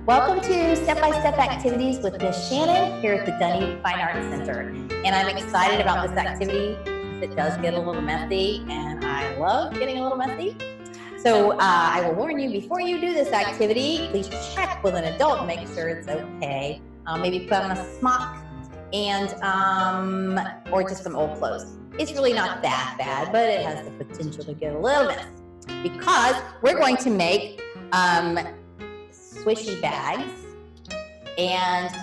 Welcome to Step-by-Step Activities with Miss Shannon here at the Dunny Fine Arts Center. And I'm excited about this activity because it does get a little messy, and I love getting a little messy. So I will warn you, before you do this activity, please check with an adult and make sure it's okay. Maybe put on a smock and or just some old clothes. It's really not that bad, but it has the potential to get a little messy because we're going to make swishy bags, and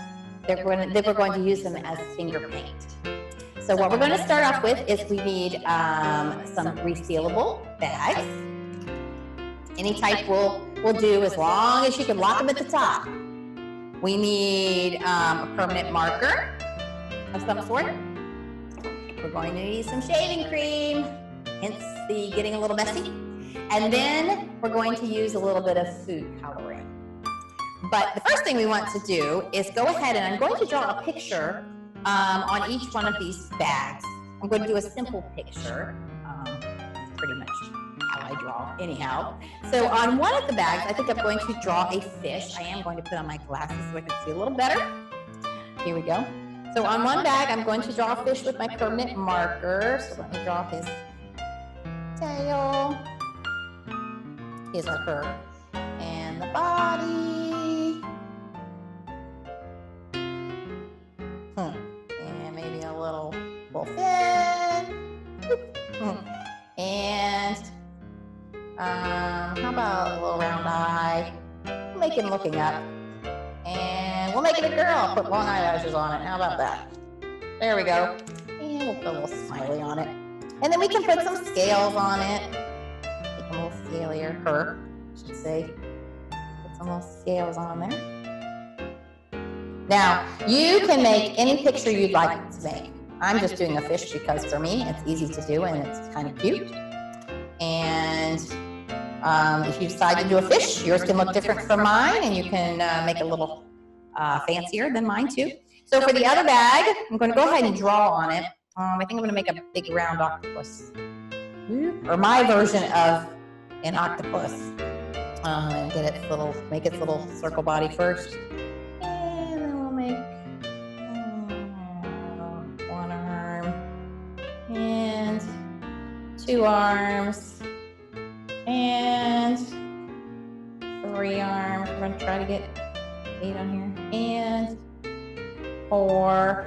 we're going to use them as finger paint. So what we're going to start off with is we need some resealable bags. Any type will do, as long as you can lock them at the top. We need a permanent marker of some sort. We're going to need some shaving cream, hence the getting a little messy. And then we're going to use a little bit of food coloring. But the first thing we want to do is go ahead, and I'm going to draw a picture on each one of these bags. I'm going to do a simple picture, pretty much how I draw anyhow. So on one of the bags, I think I'm going to draw a fish. I am going to put on my glasses so I can see a little better. Here we go. So on one bag, I'm going to draw a fish with my permanent marker. So let me draw his tail. Here's her and the body. And maybe a little fin. And how about a little round eye? We'll make him looking up. And we'll make it a girl. Put long eyelashes on it. How about that? There we go. And we'll put a little smiley on it. And then we can put some scales on it. Make them a little scalier. Her, I should say. Put some little scales on there. Now, you can make any picture you'd like to make. I'm just doing a fish because for me, it's easy to do and it's kind of cute. And if you decide to do a fish, yours can look different from mine, and you can make it a little fancier than mine too. So for the other bag, I'm going to go ahead and draw on it. I think I'm going to make a big round octopus, or my version of an octopus. And get its little, make its little circle body first. And 2 arms and 3 arms. We're going to try to get 8 on here, and 4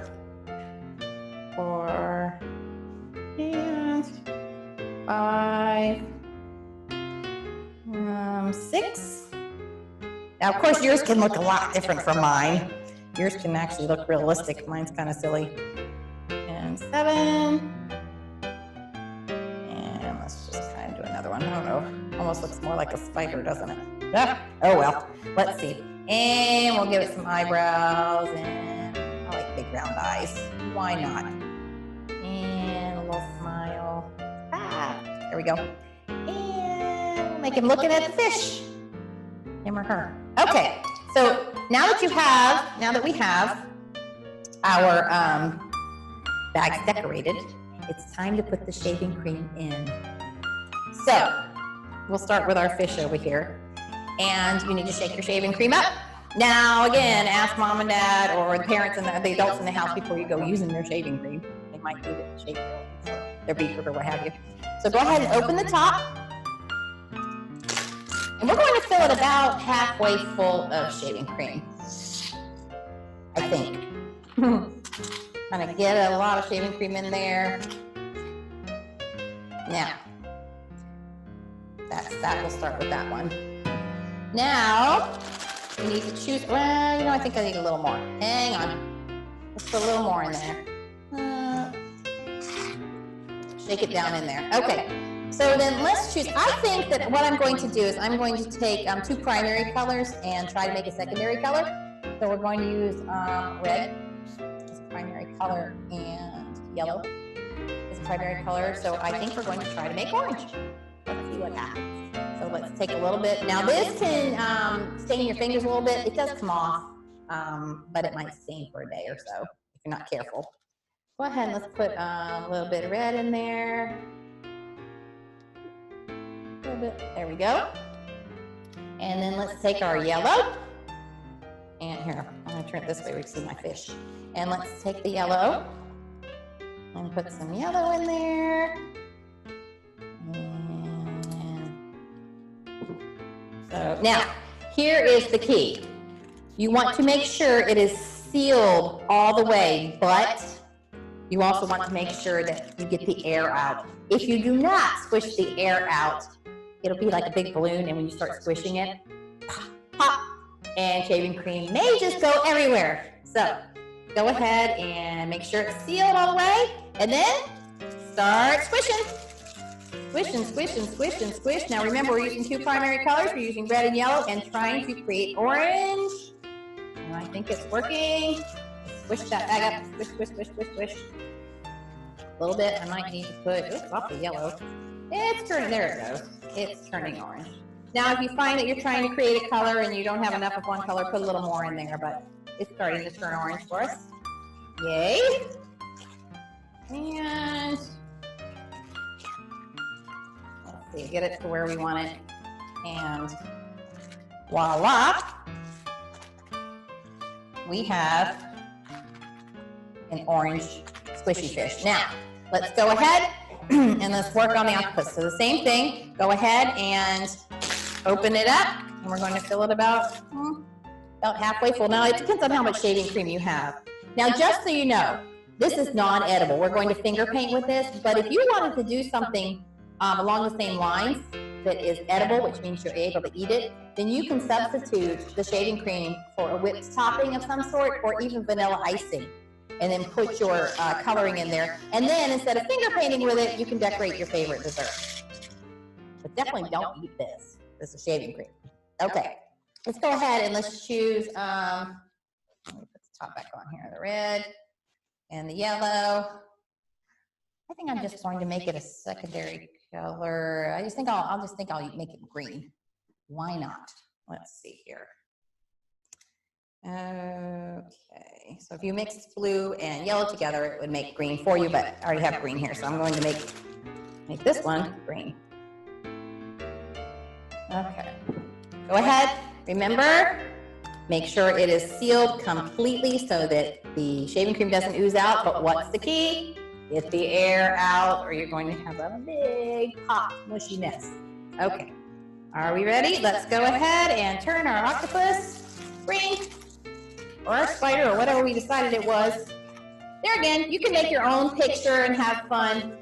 and 5, 6. Now, of course, yours can look a lot different from mine. Yours can actually look realistic. Mine's kind of silly. And 7. And let's just kind of do another one. I don't know. Almost looks more like a spider, doesn't it? Ah, oh well. Let's see. And we'll give it some eyebrows, and I like big round eyes. Why not? And a little smile. Ah, there we go. And we'll make him looking at the fish. Him or her. Okay. So now that we have our bags decorated, it's time to put the shaving cream in. So we'll start with our fish over here. And you need to shake your shaving cream up. Now, again, ask mom and dad or the parents and the adults in the house before you go using their shaving cream. They might need it to shake their beaker or what have you. So go ahead and open the top. And we're going to fill it about halfway full of shaving cream, I think. Kind of get a lot of shaving cream in there. Now, we'll start with that one. Now, we need to choose, well, I think I need a little more. Hang on. Let's put a little more in there. Shake it down in there. Okay, so then let's choose. I think that what I'm going to do is I'm going to take 2 primary colors and try to make a secondary color. So we're going to use red as a primary color and yellow as a primary color. So I think we're going to try to make orange. Let's see what happens. So let's take a little bit. Now this can stain your fingers a little bit. It does come off, but it might stain for a day or so if you're not careful. Go ahead and let's put a little bit of red in there. A little bit. There we go. And then let's take our yellow And here, I'm gonna turn it this way we can see my fish. And let's take the yellow and put some yellow in there. And so now, here is the key. You want to make sure it is sealed all the way, but you also want to make sure that you get the air out. If you do not squish the air out, it'll be like a big balloon, and when you start squishing it, pop, pop, and shaving cream may just go everywhere. So go ahead and make sure it's sealed all the way, and then start squishing. Squish and squish and squish and squish. Now remember, we're using 2 primary colors. We're using red and yellow and trying to create orange. And I think it's working. Squish that bag up. Squish, squish, squish, squish, squish. A little bit. I might need to put, oops, off the yellow. It's turning, there it goes. It's turning orange. Now, if you find that you're trying to create a color and you don't have enough of one color, put a little more in there, but it's starting to turn orange for us. Yay. And let's see, get it to where we want it. And voila. We have an orange squishy fish. Now, let's go ahead and let's work on the octopus. So the same thing, go ahead and open it up, and we're going to fill it about halfway full. Now, it depends on how much shaving cream you have. Now, just so you know, this is non-edible. We're going to finger paint with this, but if you wanted to do something along the same lines that is edible, which means you're able to eat it, then you can substitute the shaving cream for a whipped topping of some sort, or even vanilla icing, and then put your coloring in there. And then instead of finger painting with it, you can decorate your favorite dessert. But definitely don't eat this. This is shaving cream. Okay, let's go ahead and let's choose, let me put the top back on here, the red and the yellow. I think I'm just going to make it a secondary color. I just think I'll make it green. Why not? Let's see here. Okay, so if you mix blue and yellow together, it would make green for you, but I already have green here, so I'm going to make this one green. Okay, go ahead. Remember, make sure it is sealed completely so that the shaving cream doesn't ooze out, but what's the key? Get the air out, or you're going to have a big pop mushy mess. Okay, are we ready? Let's go ahead and turn our octopus green, or our spider, or whatever we decided it was. There again, you can make your own picture and have fun.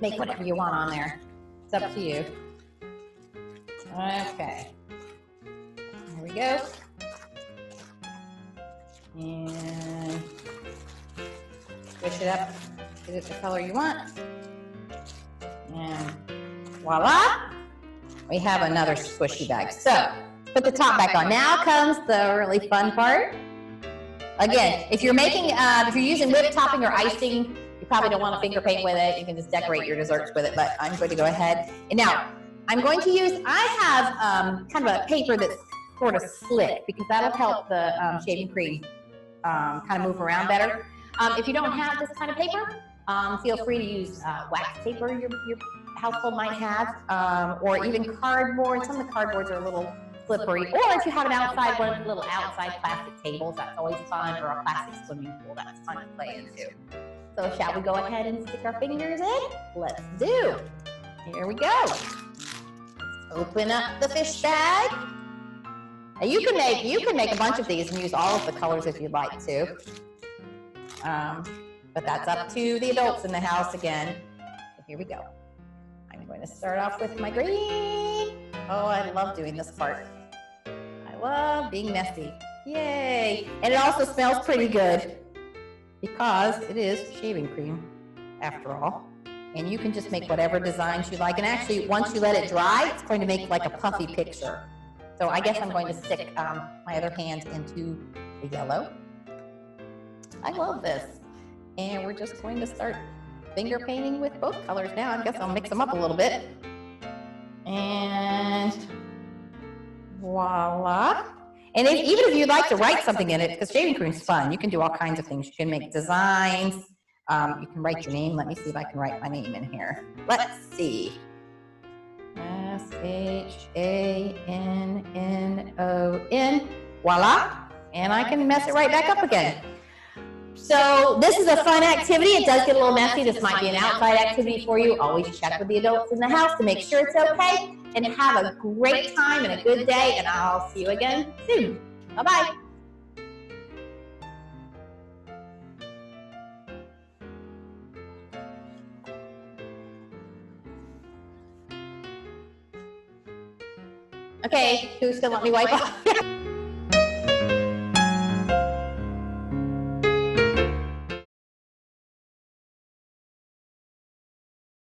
Make whatever you want on there. It's up to you. Okay, here we go. And switch it up, get it the color you want. And voila, we have another squishy bag. So, put the top back on. Now comes the really fun part. Again, if you're making, if you're using whipped topping or icing, you probably don't want to finger paint with it. You can just decorate your desserts with it, but I'm going to go ahead. And now, I'm going to use, I have kind of a paper that's sort of slick, because that'll help the shaving cream kind of move around better. If you don't have this kind of paper, feel free to use wax paper your household might have, or even cardboard. Some of the cardboards are a little slippery, or if you have an outside one, little outside plastic tables, that's always fun, or a plastic swimming pool, that's fun to play into. So shall we go ahead and stick our fingers in? Let's do. Here we go. Open up the fish bag. Now you can make a bunch of these and use all of the colors if you'd like to. But that's up to the adults in the house again. So here we go. I'm going to start off with my green. Oh, I love doing this part. I love being messy. Yay! And it also smells pretty good because it is shaving cream, after all. And you can just make whatever designs you like. And actually, once you let it dry, it's going to make like a puffy picture. So I guess I'm going to stick my other hand into the yellow. I love this. And we're just going to start finger painting with both colors now. I guess I'll mix them up a little bit. And voila. And even if you'd like to write something in it, because shaving cream's fun, you can do all kinds of things. You can make designs. You can write your name. Let me see if I can write my name in here. Let's see. Shannon. Voila. and I can mess it right back up again. So this is a fun activity. It does get a little messy. This might be an outside activity for you. Always check with the adults in the house to make sure it's okay. And have a great time and a good day. And I'll see you again soon. Bye-bye. Okay, who's gonna let me wipe off?